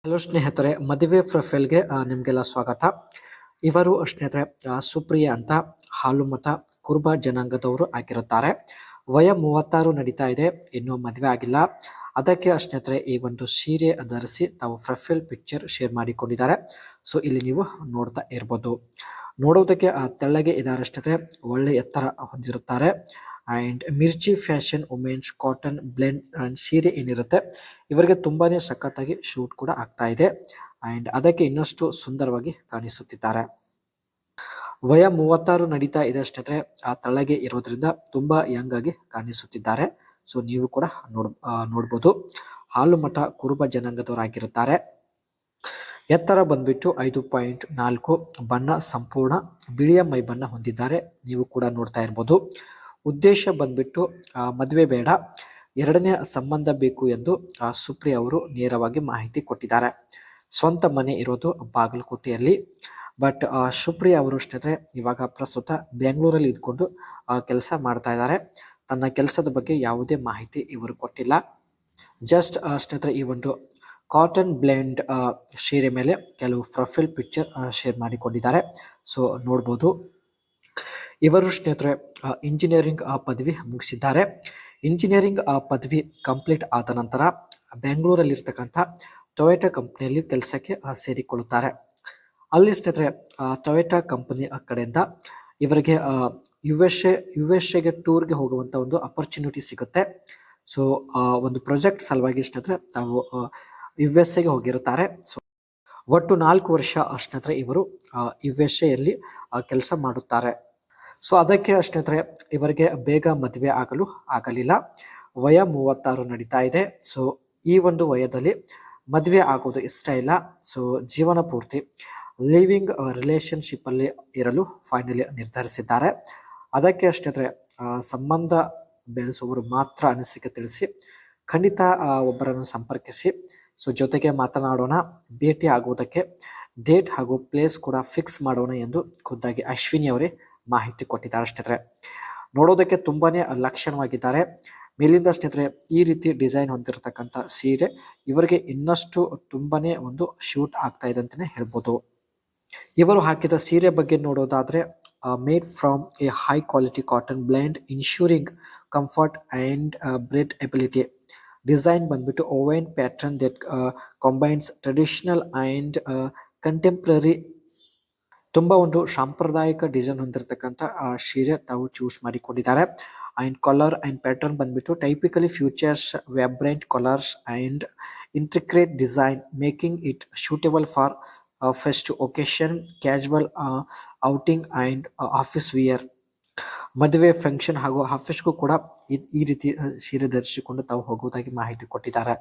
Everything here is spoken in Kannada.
ಹಲೋ ಸ್ನೇಹಿತರೆ, ಮದುವೆ ಪ್ರೊಫೈಲ್ಗೆ ನಿಮಗೆಲ್ಲ ಸ್ವಾಗತ. ಇವರು ಸ್ನೇಹಿತರೆ ಸುಪ್ರಿಯಾ ಅಂತ ಹಾಲುಮತ ಕುರುಬ ಜನಾಂಗದವರು ಆಗಿರುತ್ತಾರೆ. ವಯ 36 ನಡೀತಾ ಇದೆ, ಇನ್ನೂ ಮದುವೆ ಆಗಿಲ್ಲ. ಅದಕ್ಕೆ ಸ್ನೇಹಿತರೆ ಈ ಒಂದು ಸೀರೆ ಧರಿಸಿ ತಾವು ಪ್ರೊಫೈಲ್ ಪಿಕ್ಚರ್ ಶೇರ್ ಮಾಡಿಕೊಂಡಿದ್ದಾರೆ. ಸೊ ಇಲ್ಲಿ ನೀವು ನೋಡ್ತಾ ಇರ್ಬೋದು. ನೋಡೋದಕ್ಕೆ ತೆಳ್ಳಗೆ ಇದ್ದಾರೆ ಸ್ನೇಹಿತರೆ, ಒಳ್ಳೆ ಎತ್ತರ ಹೊಂದಿರುತ್ತಾರೆ. And Mirchi fashion women's cotton blend and ಸೀರೆ ಏನಿರುತ್ತೆ ಇವರಿಗೆ ತುಂಬಾನೇ ಸಖತ್ತಾಗಿ ಶೂಟ್ ಕೂಡ ಆಗ್ತಾ ಇದೆ. ಅಂಡ್ ಅದಕ್ಕೆ ಇನ್ನಷ್ಟು ಸುಂದರವಾಗಿ ಕಾಣಿಸುತ್ತಿದ್ದಾರೆ. ವಯ 36 ನಡೀತಾ ಇದೆ ಸ್ನೇಹಿತರೆ, ಆ ತಳಗೆ ಇರೋದ್ರಿಂದ ತುಂಬಾ ಯಂಗ್ ಆಗಿ ಕಾಣಿಸುತ್ತಿದ್ದಾರೆ. ಸೊ ನೀವು ಕೂಡ ನೋಡ್ಬೋದು. ಹಾಲುಮಠ ಕುರುಬ ಜನಾಂಗದವರಾಗಿರುತ್ತಾರೆ. ಎತ್ತರ ಬಂದ್ಬಿಟ್ಟು 5.4, ಬಣ್ಣ ಸಂಪೂರ್ಣ ಬಿಳಿಯ ಮೈ ಬಣ್ಣ ಹೊಂದಿದ್ದಾರೆ. ನೀವು ಕೂಡ ನೋಡ್ತಾ ಇರ್ಬೋದು. ಉದ್ದೇಶ ಬಂದ್ಬಿಟ್ಟು ಮದುವೆ ಬೇಡ, ಎರಡನೇ ಸಂಬಂಧ ಬೇಕು ಎಂದು ಸುಪ್ರಿಯಾ ಅವರು ನೇರವಾಗಿ ಮಾಹಿತಿ ಕೊಟ್ಟಿದ್ದಾರೆ. ಸ್ವಂತ ಮನೆ ಇರೋದು ಬಾಗಲಕೋಟೆಯಲ್ಲಿ. ಬಟ್ ಸುಪ್ರಿಯಾ ಅವರು ಸ್ನೇಹಿತರೆ ಇವಾಗ ಪ್ರಸ್ತುತ ಬೆಂಗಳೂರಲ್ಲಿ ಇದ್ಕೊಂಡು ಕೆಲಸ ಮಾಡ್ತಾ ಇದ್ದಾರೆ. ತನ್ನ ಕೆಲಸದ ಬಗ್ಗೆ ಯಾವುದೇ ಮಾಹಿತಿ ಇವರು ಕೊಟ್ಟಿಲ್ಲ. ಜಸ್ಟ್ ಸ್ನೇಹಿತರೆ ಈ ಒಂದು ಕಾಟನ್ ಬ್ಲೆಂಡ್ ಸೀರೆ ಮೇಲೆ ಕೆಲವು ಪ್ರೊಫೈಲ್ ಪಿಕ್ಚರ್ ಶೇರ್ ಮಾಡಿಕೊಂಡಿದ್ದಾರೆ. ಸೊ ನೋಡ್ಬೋದು. ಇವರು ಸ್ನೇಹಿತರೆ ಇಂಜಿನಿಯರಿಂಗ್ ಪದವಿ ಮುಗಿಸಿದ್ದಾರೆ. ಇಂಜಿನಿಯರಿಂಗ್ ಪದವಿ ಕಂಪ್ಲೀಟ್ ಆದ ನಂತರ ಬೆಂಗಳೂರಲ್ಲಿರ್ತಕ್ಕಂಥ ಟೊಯೋಟಾ ಕಂಪ್ನಿಯಲ್ಲಿ ಕೆಲಸಕ್ಕೆ ಸೇರಿಕೊಳ್ಳುತ್ತಾರೆ. ಅಲ್ಲಿ ಸ್ನೇಹಿತರೆ ಟೊಯೋಟಾ ಕಂಪನಿ ಕಡೆಯಿಂದ ಇವರಿಗೆ ಯು ಎಸ್ ಎಗೆ ಟೂರ್ಗೆ ಹೋಗುವಂಥ ಒಂದು ಅಪರ್ಚುನಿಟಿ ಸಿಗುತ್ತೆ. ಸೊ ಒಂದು ಪ್ರಾಜೆಕ್ಟ್ ಸಲುವಾಗಿ ಸ್ನೇಹಿತರೆ ತಾವು ಯು ಎಸ್ ಎಗೆ ಹೋಗಿರುತ್ತಾರೆ. ಸೊ ಒಟ್ಟು 4 ವರ್ಷ ಸ್ನೇಹಿತರೆ ಇವರು ಯು ಎಸ್ ಎಲ್ಲಿ ಕೆಲಸ ಮಾಡುತ್ತಾರೆ. ಸೊ ಅದಕ್ಕೆ ಸ್ನೇಹಿತರೆ ಇವರಿಗೆ ಬೇಗ ಮದುವೆ ಆಗಲು ಆಗಲಿಲ್ಲ. ವಯ 36 ನಡೀತಾ ಇದೆ. ಸೊ ಈ ಒಂದು ವಯದಲ್ಲಿ ಮದುವೆ ಆಗೋದು ಇಷ್ಟ ಇಲ್ಲ. ಸೊ ಜೀವನ ಪೂರ್ತಿ ಲಿವಿಂಗ್ ರಿಲೇಶನ್ಶಿಪ್ ಅಲ್ಲಿ ಇರಲು ಫೈನಲಿ ನಿರ್ಧರಿಸಿದ್ದಾರೆ. ಅದಕ್ಕೆ ಸ್ನೇಹಿತರೆ ಸಂಬಂಧ ಬೆಳೆಸುವವರು ಮಾತ್ರ ಅನಿಸಿಕೆ ತಿಳಿಸಿ ಖಂಡಿತ ಒಬ್ಬರನ್ನು ಸಂಪರ್ಕಿಸಿ. ಸೊ ಜೊತೆಗೆ ಮಾತನಾಡೋಣ, ಭೇಟಿ ಆಗುವುದಕ್ಕೆ ಡೇಟ್ ಹಾಗೂ ಪ್ಲೇಸ್ ಕೂಡ ಫಿಕ್ಸ್ ಮಾಡೋಣ ಎಂದು ಖುದ್ದಾಗಿ ಅಶ್ವಿನಿ ಅವರೇ ಮಾಹಿತಿ ಕೊಟ್ಟಿದ್ದಾರೆ. ಸ್ನೇಹಿತರೆ ನೋಡೋದಕ್ಕೆ ತುಂಬಾನೇ ಲಕ್ಷಣವಾಗಿದ್ದಾರೆ. ಮೇಲಿಂದ ಸ್ನೇಹಿತರೆ ಈ ರೀತಿ ಡಿಸೈನ್ ಹೊಂದಿರತಕ್ಕಂಥ ಸೀರೆ ಇವರಿಗೆ ಇನ್ನಷ್ಟು ತುಂಬಾನೇ ಒಂದು ಶೂಟ್ ಆಗ್ತಾ ಇದೆ ಅಂತಾನೆ ಹೇಳ್ಬೋದು. ಇವರು ಹಾಕಿದ ಸೀರೆ ಬಗ್ಗೆ ನೋಡೋದಾದ್ರೆ made from a high quality cotton blend ensuring comfort and breathability. Design ಬಂದ್ಬಿಟ್ಟು woven pattern that combines traditional and contemporary. ತುಂಬಾ ಒಂದು ಸಾಂಪ್ರದಾಯಿಕ ಡಿಸೈನ್ ಹೊಂದಿರತಕ್ಕಂಥ ಸೀರೆ ತಾವು ಚೂಸ್ ಮಾಡಿಕೊಂಡಿದ್ದಾರೆ. ಅಂಡ್ ಕಲರ್ ಅಂಡ್ ಪ್ಯಾಟರ್ನ್ ಬಂದ್ಬಿಟ್ಟು typically features vibrant colours and intricate design making it suitable for festive occasion, casual outing and office wear. ಮದುವೆ ಫಂಕ್ಷನ್ ಹಾಗೂ ಆಫೀಸ್ಗೂ ಕೂಡ ಈ ರೀತಿ ಸೀರೆ ಧರಿಸಿಕೊಂಡು ತಾವು ಹೋಗುವುದಾಗಿ ಮಾಹಿತಿ ಕೊಟ್ಟಿದ್ದಾರೆ.